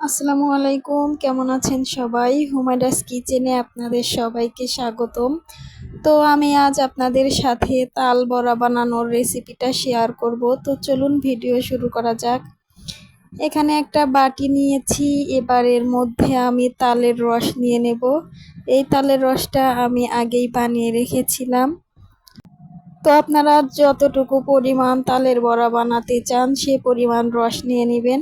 আসসালামু আলাইকুম, কেমন আছেন সবাই? হুমায়রাস কিচেনে আপনাদের সবাইকে স্বাগতম। তো আমি আজ আপনাদের সাথে তাল বড়া বানানোর রেসিপিটা শেয়ার করব। তো চলুন ভিডিও শুরু করা যাক। এখানে একটা বাটি নিয়েছি, এবার এর মধ্যে আমি তালের রস নিয়ে নেব। এই তালের রসটা আমি আগেই বানিয়ে রেখেছিলাম। তো আপনারা যতটুকু পরিমাণ তালের বড়া বানাতে চান সে পরিমাণ রস নিয়ে নেবেন।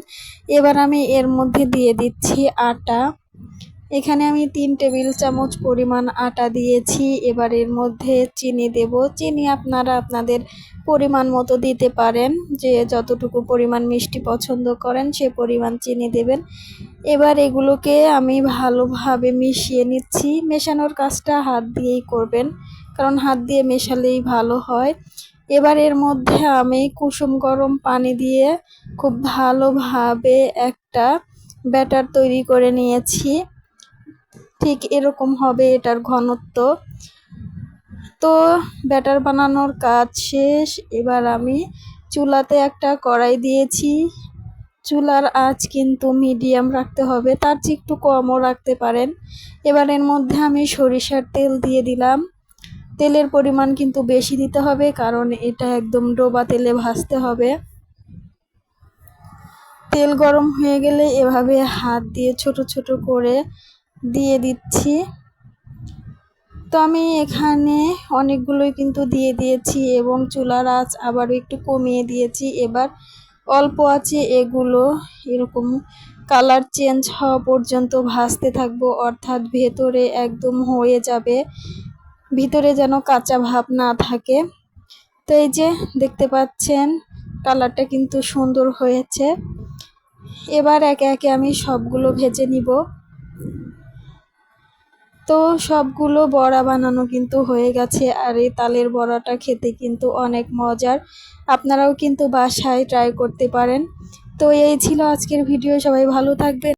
এবার আমি এর মধ্যে দিয়ে দিচ্ছি আটা। এখানে আমি 3 টেবিল চামচ পরিমাণ আটা দিয়েছি। এবার এর মধ্যে চিনি দেব। চিনি আপনারা আপনাদের পরিমাণ মতো দিতে পারেন, যে যতটুকু পরিমাণ মিষ্টি পছন্দ করেন সে পরিমাণ চিনি দেবেন। এবার এগুলোকে আমি ভালোভাবে মিশিয়ে নিচ্ছি। মেশানোর কাজটা হাত দিয়েই করবেন, কারণ হাত দিয়ে মেশালেই ভালো হয়। এবার এর মধ্যে আমি কুসুম গরম পানি দিয়ে খুব ভালোভাবে একটা ব্যাটার তৈরি করে নিয়েছি। ঠিক এরকম হবে এটার ঘনত্ব। তো ব্যাটার বানানোর কাজ শেষ। এবার আমি চুলাতে একটা কড়াই দিয়েছি। চুলার আঁচ কিন্তু মিডিয়াম রাখতে হবে, তার চেয়ে একটু কমও রাখতে পারেন। এবার এর মধ্যে আমি সরিষার তেল দিয়ে দিলাম। তেলের পরিমাণ কিন্তু বেশি দিতে হবে, কারণ এটা একদম ডোবা তেলে ভাজতে হবে। তেল গরম হয়ে গেলে এভাবে হাত দিয়ে ছোট ছোট করে দিয়ে দিচ্ছি। তো আমি এখানে অনেকগুলোই কিন্তু দিয়ে দিয়েছি এবং চুলার আঁচ আবারও একটু কমিয়ে দিয়েছি। এবার অল্প আঁচে এগুলো এরকম কালার চেঞ্জ হওয়া পর্যন্ত ভাজতে থাকবো, অর্থাৎ ভেতরে একদম হয়ে যাবে, ভিতরে যেন কাঁচা ভাব না থাকে। তো এই যে দেখতে পাচ্ছেন কালারটা কিন্তু সুন্দর হয়েছে। এবার একে একে আমি সবগুলো ভেজে নিব। তো সবগুলো বড়া বানানো কিন্তু হয়ে গেছে, আর এই তালের বড়াটা খেতে কিন্তু অনেক মজার। আপনারাও কিন্তু বাসায় ট্রাই করতে পারেন। তো এই ছিল আজকের ভিডিও, সবাই ভালো থাকবেন।